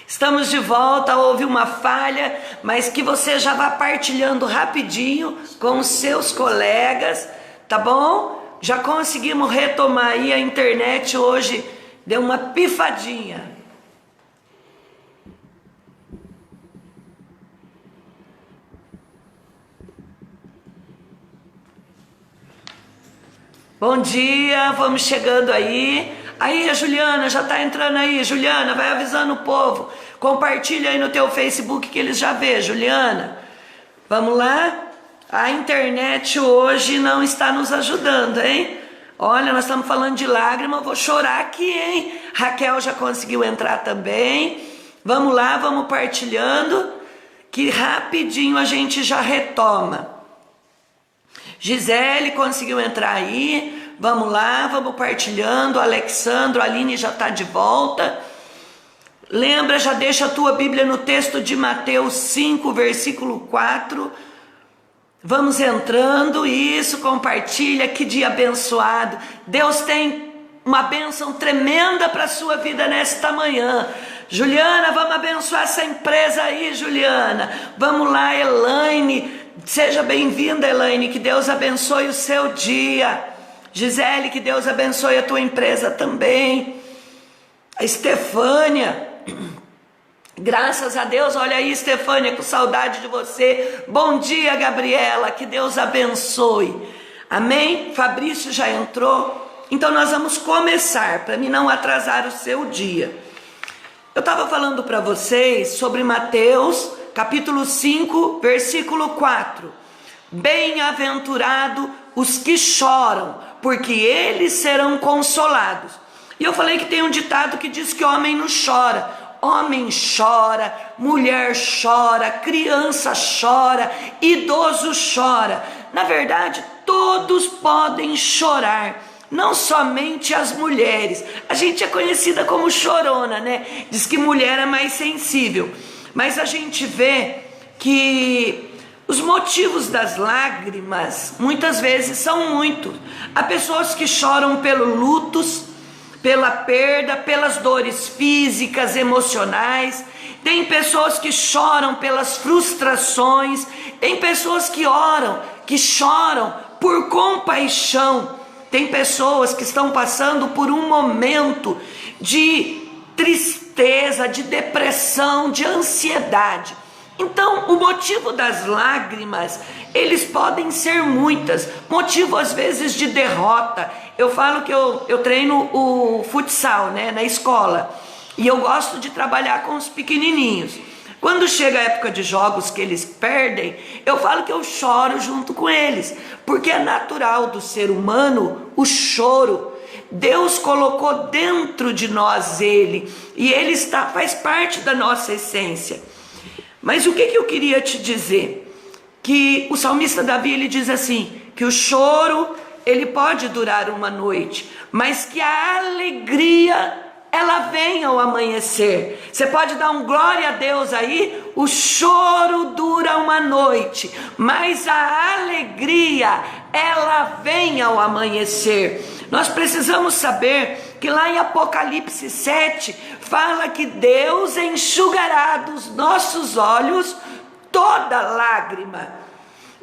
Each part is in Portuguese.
Estamos de volta, houve uma falha, mas que você já vá partilhando rapidinho com os seus colegas, tá bom? Já conseguimos retomar aí a internet hoje, deu uma pifadinha. Bom dia, vamos chegando aí. Aí a Juliana já tá entrando aí. Juliana, vai avisando o povo. Compartilha aí no teu Facebook que eles já vê, Juliana. Vamos lá? A internet hoje não está nos ajudando, hein? Olha, nós estamos falando de lágrima, eu vou chorar aqui, hein? Raquel já conseguiu entrar também. Vamos lá, vamos partilhando, que rapidinho a gente já retoma. Gisele conseguiu entrar aí. Vamos lá, vamos partilhando. Alexandro, Aline já está de volta. Lembra, já deixa a tua Bíblia no texto de Mateus 5, versículo 4. Vamos entrando, isso, compartilha, que dia abençoado. Deus tem uma bênção tremenda para a sua vida nesta manhã. Juliana, vamos abençoar essa empresa aí, Juliana. Vamos lá, Elaine, seja bem-vinda, Elaine, que Deus abençoe o seu dia. Gisele, que Deus abençoe a tua empresa também. A Estefânia, graças a Deus, olha aí, Estefânia, com saudade de você. Bom dia, Gabriela, que Deus abençoe. Amém? Fabrício já entrou. Então nós vamos começar, para mim não atrasar o seu dia. Eu estava falando para vocês sobre Mateus, capítulo 5, versículo 4. Bem-aventurado os que choram, porque eles serão consolados. E eu falei que tem um ditado que diz que homem não chora. Homem chora, mulher chora, criança chora, idoso chora. Na verdade, todos podem chorar, não somente as mulheres. A gente é conhecida como chorona, né? Diz que mulher é mais sensível. Mas a gente vê que os motivos das lágrimas muitas vezes são muitos. Há pessoas que choram pelo lutos, pela perda, pelas dores físicas, emocionais. Tem pessoas que choram pelas frustrações. Tem pessoas que choram por compaixão. Tem pessoas que estão passando por um momento de tristeza, de depressão, de ansiedade. Então, o motivo das lágrimas, eles podem ser muitas. Motivo, às vezes, de derrota. Eu falo que eu treino o futsal, né, na escola. E eu gosto de trabalhar com os pequenininhos. Quando chega a época de jogos que eles perdem, eu falo que eu choro junto com eles. Porque é natural do ser humano o choro. Deus colocou dentro de nós ele. E ele faz parte da nossa essência. Mas o que eu queria te dizer? Que o salmista Davi, ele diz assim, que o choro, ele pode durar uma noite, mas que a alegria, ela vem ao amanhecer. Você pode dar um glória a Deus aí? O choro dura uma noite, mas a alegria, ela vem ao amanhecer. Nós precisamos saber que lá em Apocalipse 7, fala que Deus enxugará dos nossos olhos toda lágrima.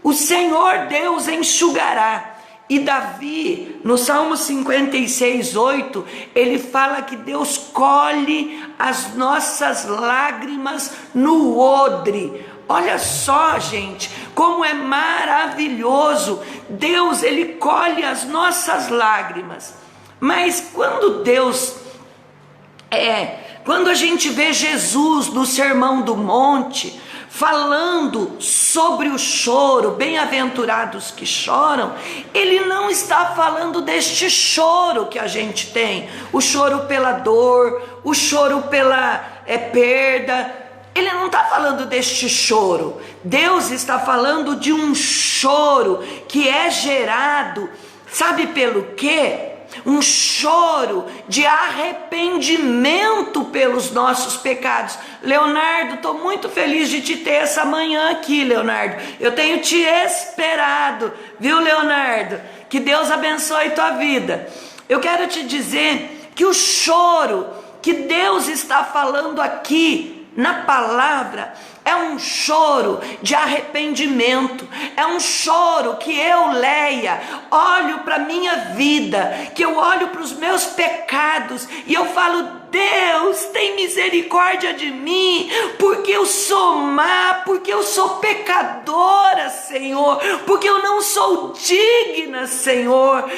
O Senhor Deus enxugará. E Davi, no Salmo 56, 8, ele fala que Deus colhe as nossas lágrimas no odre. Olha só, gente, como é maravilhoso. Deus, ele colhe as nossas lágrimas. Mas quando quando a gente vê Jesus no Sermão do Monte, falando sobre o choro, bem-aventurados que choram, ele não está falando deste choro que a gente tem, o choro pela dor, o choro pela perda. Ele não está falando deste choro. Deus está falando de um choro que é gerado, sabe pelo quê? Um choro de arrependimento pelos nossos pecados. Leonardo, estou muito feliz de te ter essa manhã aqui, Leonardo. Eu tenho te esperado, viu, Leonardo? Que Deus abençoe tua vida. Eu quero te dizer que o choro que Deus está falando aqui na palavra é um choro de arrependimento, é um choro que eu, Leia, olho para a minha vida, que eu olho para os meus pecados e eu falo: Deus, tem misericórdia de mim, porque eu sou má, porque eu sou pecadora, Senhor, porque eu não sou digna, Senhor.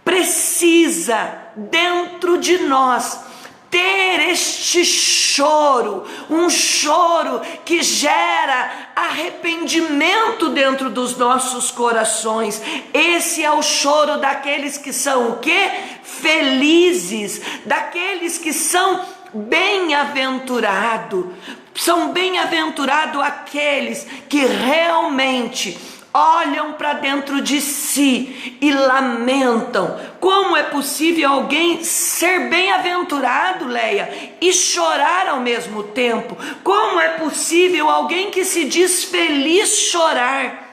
Precisa dentro de nós ter este choro, um choro que gera arrependimento dentro dos nossos corações. Esse é o choro daqueles que são o quê? Felizes, daqueles que são bem-aventurados. São bem-aventurados aqueles que realmente olham para dentro de si e lamentam. Como é possível alguém ser bem-aventurado, Leia, e chorar ao mesmo tempo? Como é possível alguém que se diz feliz chorar?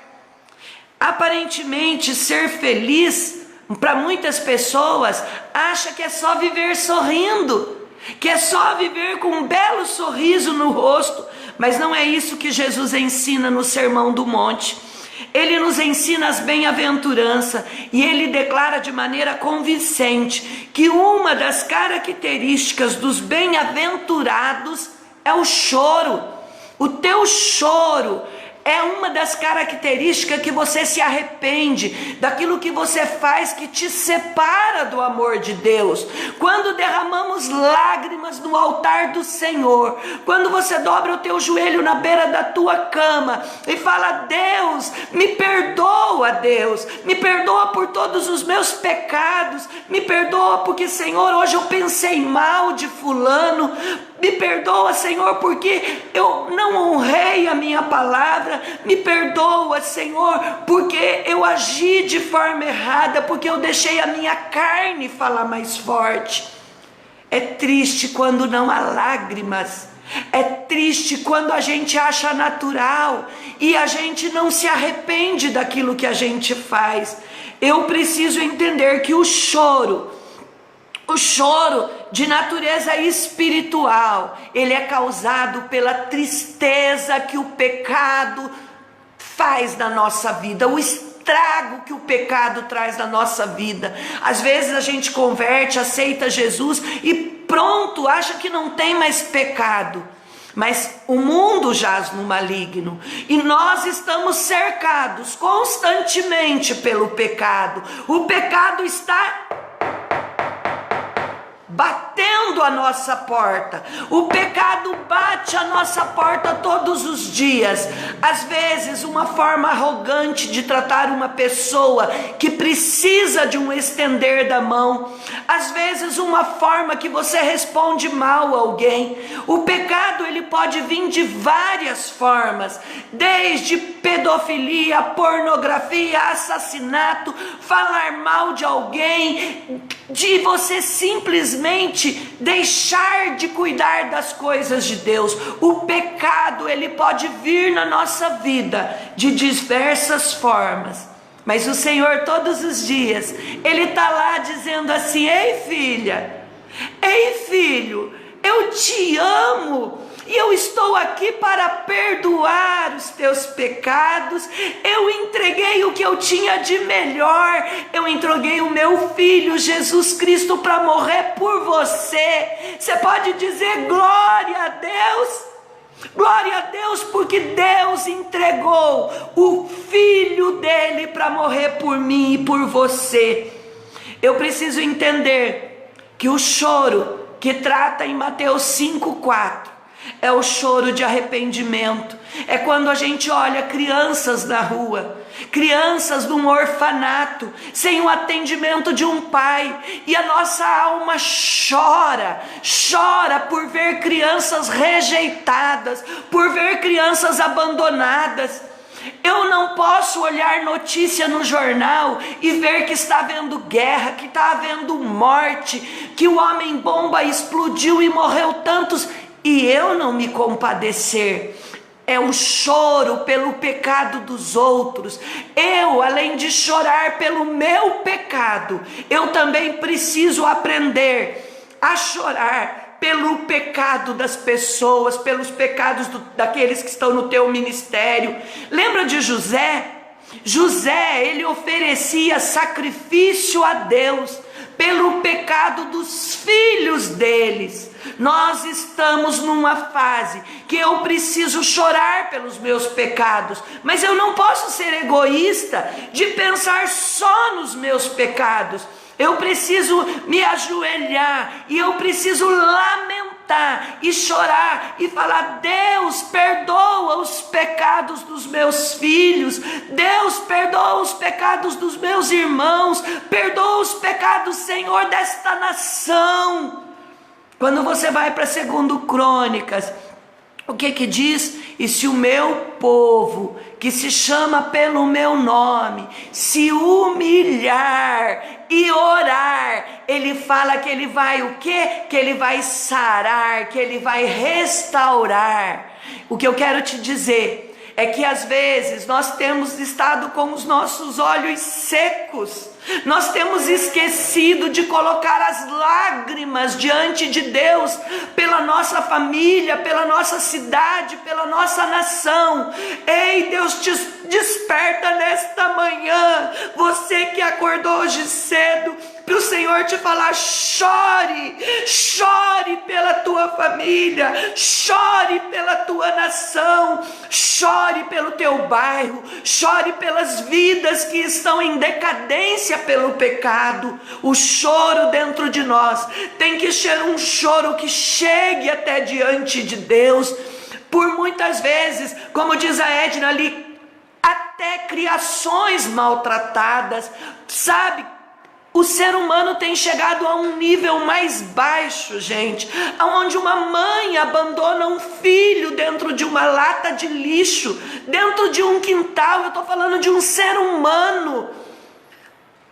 Aparentemente, ser feliz, para muitas pessoas, acha que é só viver sorrindo, que é só viver com um belo sorriso no rosto. Mas não é isso que Jesus ensina no Sermão do Monte. Ele nos ensina as bem-aventuranças e ele declara de maneira convincente que uma das características dos bem-aventurados é o choro. O teu choro é uma das características que você se arrepende daquilo que você faz que te separa do amor de Deus. Quando derramamos lágrimas no altar do Senhor, quando você dobra o teu joelho na beira da tua cama e fala: Deus, me perdoa, Deus, me perdoa por todos os meus pecados, me perdoa porque, Senhor, hoje eu pensei mal de fulano, me perdoa, Senhor, porque eu não honrei a minha palavra. Me perdoa, Senhor, porque eu agi de forma errada, porque eu deixei a minha carne falar mais forte. É triste quando não há lágrimas. É triste quando a gente acha natural e a gente não se arrepende daquilo que a gente faz. Eu preciso entender que o choro de natureza espiritual, ele é causado pela tristeza que o pecado faz na nossa vida, o estrago que o pecado traz na nossa vida. Às vezes a gente converte, aceita Jesus e pronto, acha que não tem mais pecado. Mas o mundo jaz no maligno e nós estamos cercados constantemente pelo pecado. O pecado está batendo a nossa porta. O pecado bate a nossa porta todos os dias. Às vezes uma forma arrogante de tratar uma pessoa que precisa de um estender da mão. Às vezes uma forma que você responde mal a alguém. O pecado, ele pode vir de várias formas, desde pedofilia, pornografia, assassinato, falar mal de alguém, de você simplesmente deixar de cuidar das coisas de Deus. O pecado, ele pode vir na nossa vida de diversas formas, mas o Senhor todos os dias, ele está lá dizendo assim: ei filha, ei filho, eu te amo e eu estou aqui para perdoar os teus pecados. Eu entreguei o que eu tinha de melhor. Eu entreguei o meu filho Jesus Cristo para morrer por você. Você pode dizer glória a Deus? Glória a Deus, porque Deus entregou o filho dele para morrer por mim e por você. Eu preciso entender que o choro que trata em Mateus 5,4 é o choro de arrependimento. É quando a gente olha crianças na rua, crianças num orfanato, sem o atendimento de um pai, e a nossa alma chora por ver crianças rejeitadas, por ver crianças abandonadas. Eu não posso olhar notícia no jornal e ver que está havendo guerra, que está havendo morte, que o homem-bomba explodiu e morreu tantos, e eu não me compadecer. É o choro pelo pecado dos outros. Eu, além de chorar pelo meu pecado, eu também preciso aprender a chorar pelo pecado das pessoas, pelos pecados daqueles que estão no teu ministério. Lembra de José? José, ele oferecia sacrifício a Deus pelo pecado dos filhos deles. Nós estamos numa fase que eu preciso chorar pelos meus pecados, mas eu não posso ser egoísta de pensar só nos meus pecados. Eu preciso me ajoelhar e eu preciso lamentar e chorar e falar: Deus, perdoa os pecados dos meus filhos, Deus, perdoa os pecados dos meus irmãos, perdoa os pecados, Senhor, desta nação. Quando você vai para 2 Crônicas, o que diz? E se o meu povo, que se chama pelo meu nome, se humilhar e orar, ele fala que ele vai o quê? Que ele vai sarar, que ele vai restaurar. O que eu quero te dizer é que às vezes nós temos estado com os nossos olhos secos, nós temos esquecido de colocar as lágrimas diante de Deus, pela nossa família, pela nossa cidade, pela nossa nação. Ei, Deus te desperta nesta manhã, você que acordou hoje cedo, para o Senhor te falar: chore, chore pela tua família, chore pela tua nação, chore pelo teu bairro, chore pelas vidas que estão em decadência pelo pecado. O choro dentro de nós tem que ser um choro que chegue até diante de Deus. Por muitas vezes, como diz a Edna ali, até criações maltratadas, sabe? O ser humano tem chegado a um nível mais baixo, gente, onde uma mãe abandona um filho dentro de uma lata de lixo, dentro de um quintal. Eu estou falando de um ser humano.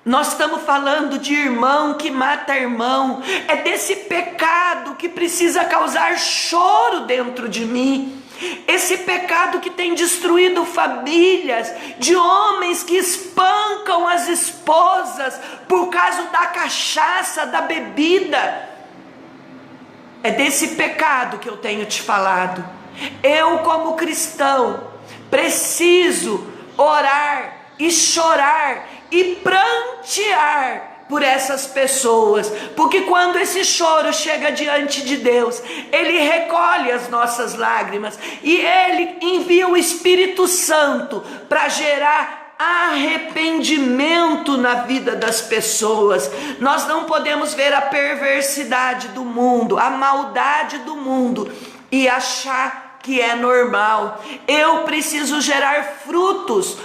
Nós estamos falando de irmão que mata irmão. É desse pecado que precisa causar choro dentro de mim. Esse pecado que tem destruído famílias, de homens que espancam as esposas por causa da cachaça, da bebida. É desse pecado que eu tenho te falado. Eu, como cristão, preciso orar e chorar e prantear por essas pessoas, porque quando esse choro chega diante de Deus, Ele recolhe as nossas lágrimas e Ele envia o Espírito Santo para gerar arrependimento na vida das pessoas. Nós não podemos ver a perversidade do mundo, a maldade do mundo e achar que é normal. Eu preciso gerar frutos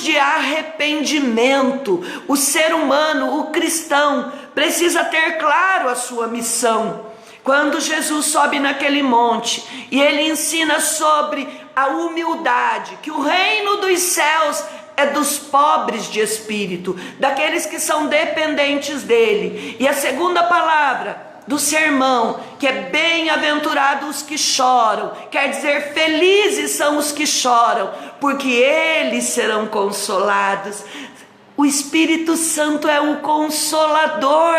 de arrependimento. O ser humano, o cristão, precisa ter claro a sua missão. Quando Jesus sobe naquele monte e ele ensina sobre a humildade, que o reino dos céus é dos pobres de espírito, daqueles que são dependentes dele. E a segunda palavra do sermão, que é bem-aventurados os que choram, quer dizer, felizes são os que choram, porque eles serão consolados. O Espírito Santo é o consolador.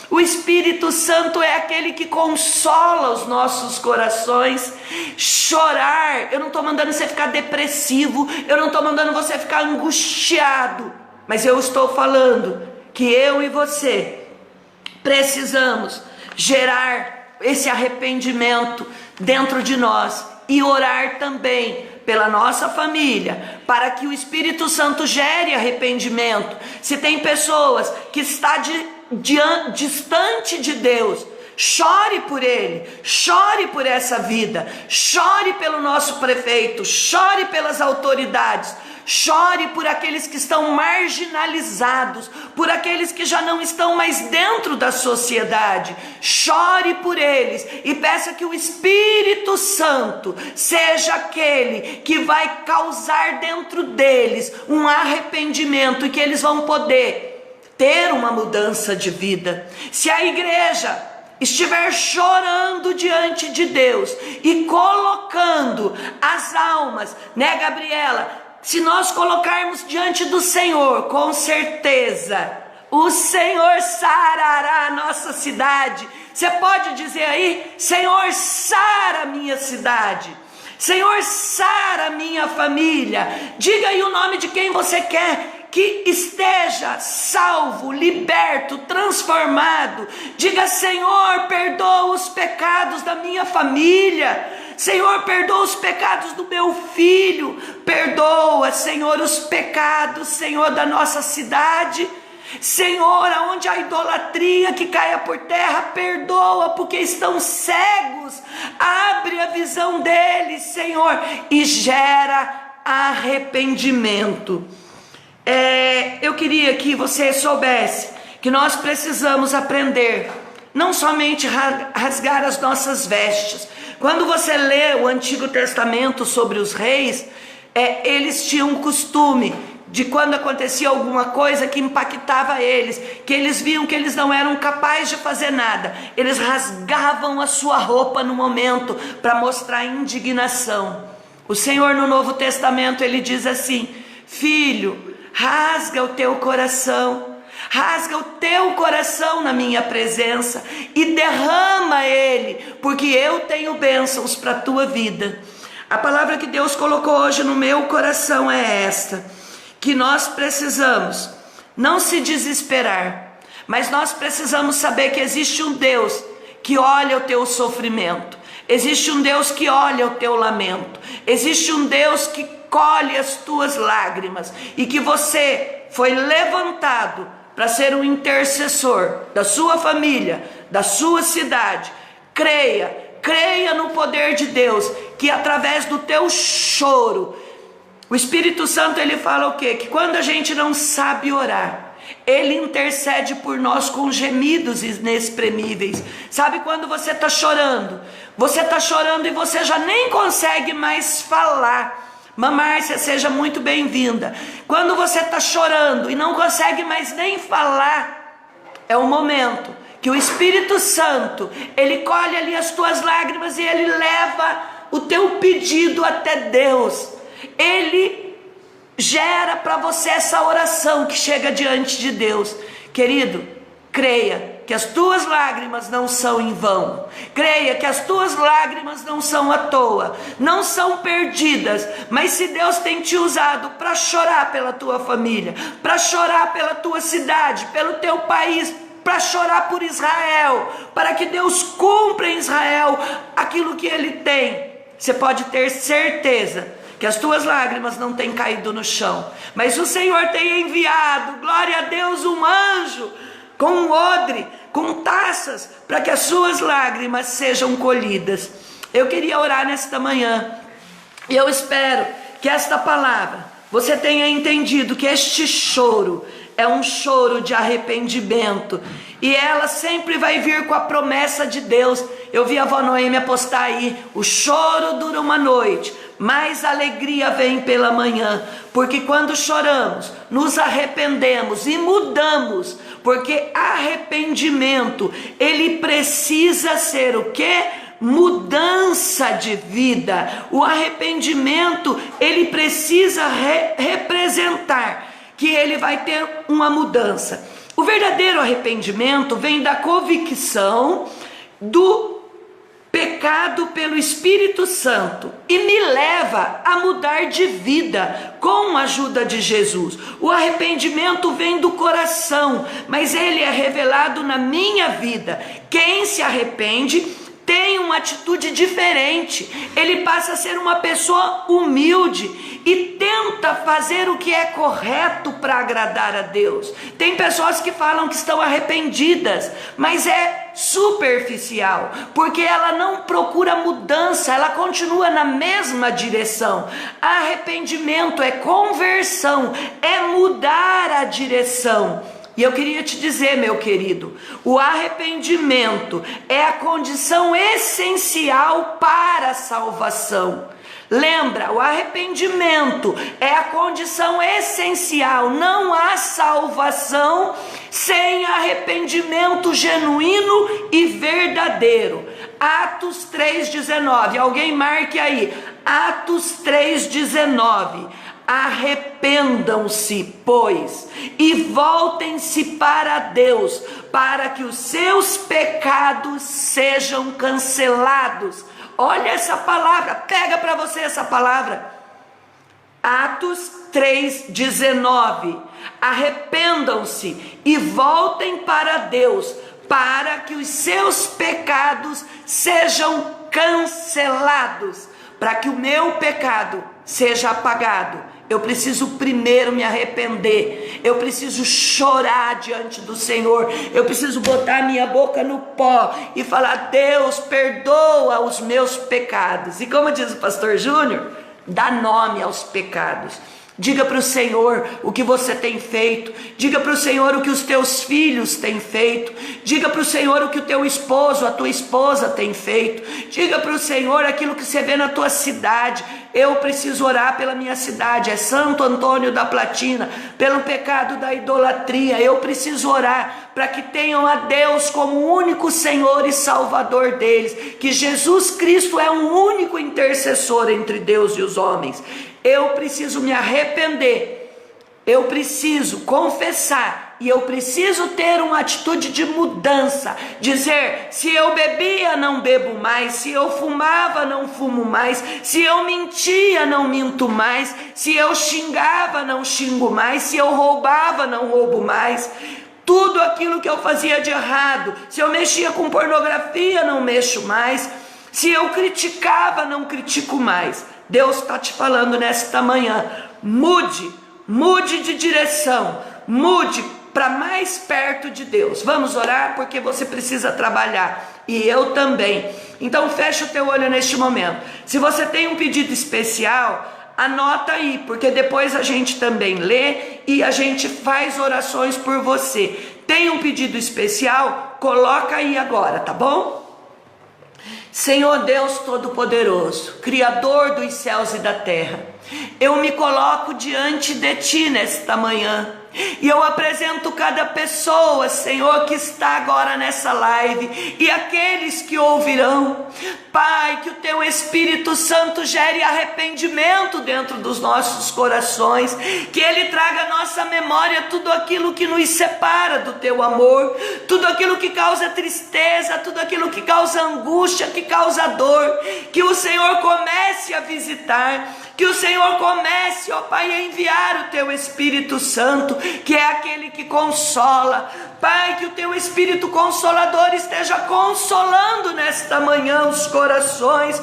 O Espírito Santo é aquele que consola os nossos corações. Chorar, eu não estou mandando você ficar depressivo, eu não estou mandando você ficar angustiado, mas eu estou falando que eu e você precisamos gerar esse arrependimento dentro de nós e orar também pela nossa família, para que o Espírito Santo gere arrependimento. Se tem pessoas que estão distante de Deus, chore por ele, chore por essa vida, chore pelo nosso prefeito, chore pelas autoridades, chore por aqueles que estão marginalizados, por aqueles que já não estão mais dentro da sociedade. Chore por eles e peça que o Espírito Santo seja aquele que vai causar dentro deles um arrependimento e que eles vão poder ter uma mudança de vida. Se a igreja estiver chorando diante de Deus e colocando as almas, né, Gabriela? Se nós colocarmos diante do Senhor, com certeza, o Senhor sarará a nossa cidade. Você pode dizer aí: Senhor, sara a minha cidade. Senhor, sara a minha família. Diga aí o nome de quem você quer que esteja salvo, liberto, transformado. Diga: Senhor, perdoa os pecados da minha família. Senhor, perdoa os pecados do meu filho. Perdoa, Senhor, os pecados, Senhor, da nossa cidade. Senhor, aonde a idolatria que caia por terra, perdoa, porque estão cegos. Abre a visão deles, Senhor, e gera arrependimento. Eu queria que você soubesse que nós precisamos aprender, não somente rasgar as nossas vestes. Quando você lê o Antigo Testamento sobre os reis, eles tinham um costume de, quando acontecia alguma coisa que impactava eles, que eles viam que eles não eram capazes de fazer nada, eles rasgavam a sua roupa no momento para mostrar indignação. O Senhor no Novo Testamento, ele diz assim: filho, rasga o teu coração, rasga o teu coração na minha presença e derrama ele, porque eu tenho bênçãos para a tua vida. A palavra que Deus colocou hoje no meu coração é esta: que nós precisamos não se desesperar, mas nós precisamos saber que existe um Deus que olha o teu sofrimento, existe um Deus que olha o teu lamento, existe um Deus que colhe as tuas lágrimas, e que você foi levantado para ser um intercessor da sua família, da sua cidade. Creia no poder de Deus, que através do teu choro, o Espírito Santo, ele fala o quê? Que quando a gente não sabe orar, ele intercede por nós com gemidos inexprimíveis. Sabe quando você está chorando? Você está chorando e você já nem consegue mais falar. Márcia, seja muito bem-vinda. Quando você está chorando e não consegue mais nem falar, é o momento que o Espírito Santo, ele colhe ali as tuas lágrimas e ele leva o teu pedido até Deus. Ele gera para você essa oração que chega diante de Deus. Querido, creia que as tuas lágrimas não são em vão. Creia que as tuas lágrimas não são à toa, não são perdidas. Mas se Deus tem te usado para chorar pela tua família, para chorar pela tua cidade, pelo teu país, para chorar por Israel, para que Deus cumpra em Israel aquilo que Ele tem, você pode ter certeza que as tuas lágrimas não têm caído no chão, mas o Senhor tem enviado, glória a Deus, um anjo com um odre, com taças, para que as suas lágrimas sejam colhidas. Eu queria orar nesta manhã, e eu espero que esta palavra, você tenha entendido que este choro é um choro de arrependimento, e ela sempre vai vir com a promessa de Deus. Eu vi a avó Noêmia postar aí: o choro dura uma noite, mas a alegria vem pela manhã. Porque quando choramos, nos arrependemos e mudamos, porque arrependimento, ele precisa ser o quê? Mudança de vida. O arrependimento, ele precisa representar que ele vai ter uma mudança. O verdadeiro arrependimento vem da convicção do pecado pelo Espírito Santo e me leva a mudar de vida com a ajuda de Jesus. O arrependimento vem do coração, mas ele é revelado na minha vida. Quem se arrepende tem uma atitude diferente, ele passa a ser uma pessoa humilde e tenta fazer o que é correto para agradar a Deus. Tem pessoas que falam que estão arrependidas, mas é superficial, porque ela não procura mudança, ela continua na mesma direção. Arrependimento é conversão, é mudar a direção. E eu queria te dizer, meu querido, o arrependimento é a condição essencial para a salvação. Lembra, o arrependimento é a condição essencial. Não há salvação sem arrependimento genuíno e verdadeiro. Atos 3,19, alguém marque aí, Atos 3,19. Arrependam-se, pois, e voltem-se para Deus, para que os seus pecados sejam cancelados. Olha essa palavra, pega para você essa palavra. Atos 3:19. Arrependam-se e voltem para Deus, para que os seus pecados sejam cancelados. Para que o meu pecado seja apagado, eu preciso primeiro me arrepender, eu preciso chorar diante do Senhor, eu preciso botar minha boca no pó e falar: Deus, perdoa os meus pecados. E como diz o pastor Júnior, dá nome aos pecados. Diga para o Senhor o que você tem feito, diga para o Senhor o que os teus filhos têm feito, diga para o Senhor o que o teu esposo, a tua esposa tem feito, diga para o Senhor aquilo que você vê na tua cidade. Eu preciso orar pela minha cidade, é Santo Antônio da Platina, pelo pecado da idolatria. Eu preciso orar para que tenham a Deus como único Senhor e Salvador deles, que Jesus Cristo é um único intercessor entre Deus e os homens. Eu preciso me arrepender, eu preciso confessar e eu preciso ter uma atitude de mudança, dizer: se eu bebia, não bebo mais, se eu fumava, não fumo mais, se eu mentia, não minto mais, se eu xingava, não xingo mais, se eu roubava, não roubo mais. Tudo aquilo que eu fazia de errado, se eu mexia com pornografia, não mexo mais, se eu criticava, não critico mais. Deus está te falando nesta manhã: mude de direção, mude para mais perto de Deus. Vamos orar, porque você precisa trabalhar, e eu também. Então fecha o teu olho neste momento. Se você tem um pedido especial, anota aí, porque depois a gente também lê e a gente faz orações por você. Tem um pedido especial? Coloca aí agora, tá bom? Senhor Deus Todo-Poderoso, Criador dos céus e da terra, eu me coloco diante de Ti nesta manhã, e eu apresento cada pessoa, Senhor, que está agora nessa live, e aqueles que ouvirão. Pai, que o Teu Espírito Santo gere arrependimento dentro dos nossos corações, que Ele traga à nossa memória tudo aquilo que nos separa do Teu amor, tudo aquilo que causa tristeza, tudo aquilo que causa angústia, que causa dor, que o Senhor comece a visitar, que o Senhor comece, ó Pai, a enviar o Teu Espírito Santo, que é aquele que consola. Pai, que o Teu Espírito Consolador esteja consolando nesta manhã os corações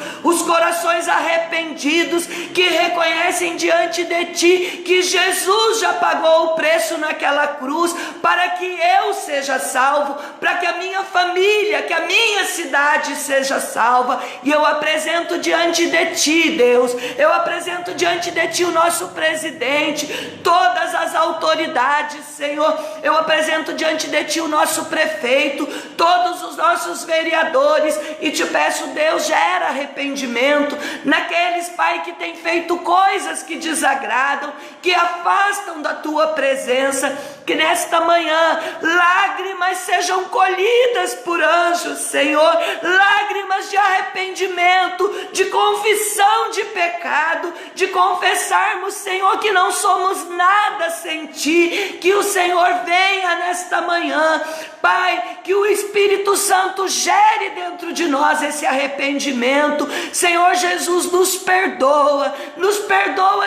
arrependidos, que reconhecem diante de Ti que Jesus já pagou o preço naquela cruz, para que eu seja salvo, para que a minha família, que a minha cidade seja salva. E eu apresento diante de Ti, Deus, eu apresento diante de Ti o nosso presidente, todas as autoridades, Senhor, eu apresento diante de Ti o nosso prefeito, todos os nossos vereadores, e Te peço, Deus, gera arrependimento naqueles, Pai, que têm feito coisas que desagradam, que afastam da Tua presença, que nesta manhã lágrimas sejam colhidas por anjos, Senhor, lágrimas de arrependimento, de confissão de pecado, de confessarmos, Senhor, que não somos nada sem Ti, que o Senhor venha nesta manhã, Pai, que o Espírito Santo gere dentro de nós esse arrependimento. Senhor Jesus, nos perdoa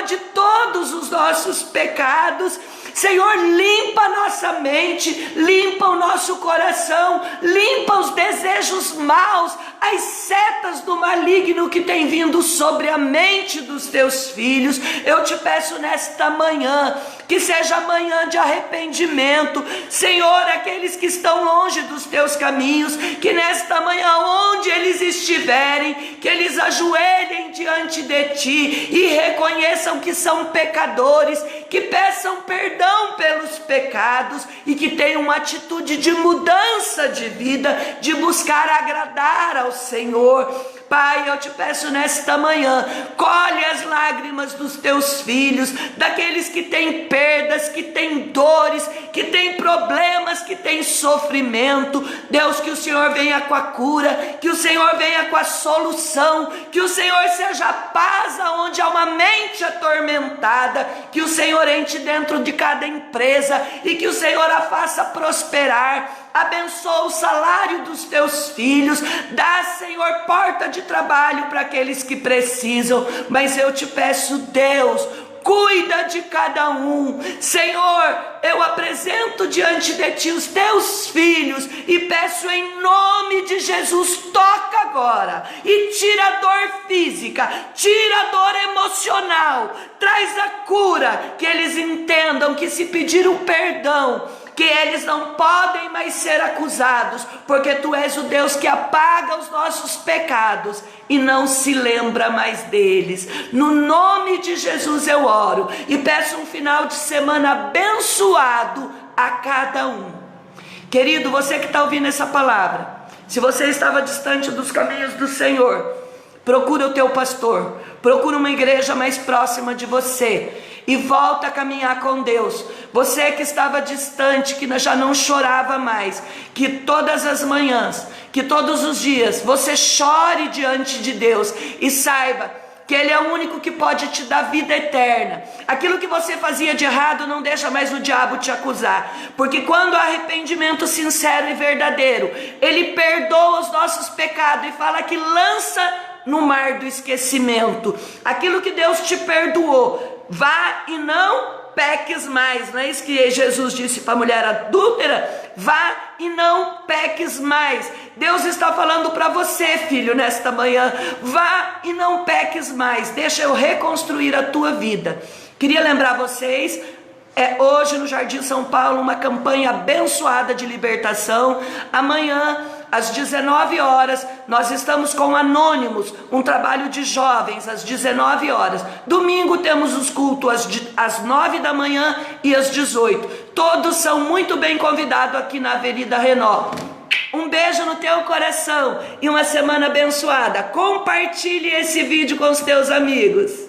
de todos os nossos pecados. Senhor, limpa a nossa mente, limpa o nosso coração, limpa os desejos maus, as setas do maligno que tem vindo sobre a mente dos Teus filhos. Eu Te peço nesta manhã, que seja manhã de arrependimento. Senhor, aqueles que estão longe dos Teus caminhos, que nesta manhã, onde eles estiverem, que eles ajoelhem diante de Ti e reconheçam que são pecadores, que peçam perdão pelos pecados e que tenham uma atitude de mudança de vida, de buscar agradar ao Senhor. Pai, eu te peço nesta manhã, colhe as lágrimas dos teus filhos, daqueles que têm perdas, que têm dores, que têm problemas, que têm sofrimento. Deus, que o Senhor venha com a cura, que o Senhor venha com a solução, que o Senhor seja a paz aonde há uma mente atormentada, que o Senhor entre dentro de cada empresa e que o Senhor a faça prosperar. Abençoa o salário dos teus filhos, dá, Senhor, porta de trabalho para aqueles que precisam, mas eu te peço, Deus, cuida de cada um. Senhor, eu apresento diante de ti os teus filhos e peço em nome de Jesus, toca agora e tira a dor física, tira a dor emocional, traz a cura, que eles entendam que se pedir o perdão, que eles não podem mais ser acusados, porque tu és o Deus que apaga os nossos pecados e não se lembra mais deles. No nome de Jesus eu oro e peço um final de semana abençoado a cada um. Querido, você que está ouvindo essa palavra, se você estava distante dos caminhos do Senhor, procura o teu pastor, procura uma igreja mais próxima de você e volta a caminhar com Deus. Você que estava distante, que já não chorava mais, que todas as manhãs, que todos os dias você chore diante de Deus e saiba que Ele é o único que pode te dar vida eterna. Aquilo que você fazia de errado, não deixa mais o diabo te acusar, porque quando há arrependimento sincero e verdadeiro, Ele perdoa os nossos pecados e fala que lança no mar do esquecimento aquilo que Deus te perdoou. Vá e não peques mais. Não é isso que Jesus disse para a mulher adúltera? Vá e não peques mais. Deus está falando para você, filho, nesta manhã. Vá e não peques mais. Deixa eu reconstruir a tua vida. Queria lembrar vocês, hoje no Jardim São Paulo, uma campanha abençoada de libertação. Amanhã, às 19 horas, nós estamos com Anônimos, um trabalho de jovens, às 19 horas. Domingo temos os cultos às 9 da manhã e às 18. Todos são muito bem convidados aqui na Avenida Renó. Um beijo no teu coração e uma semana abençoada. Compartilhe esse vídeo com os teus amigos.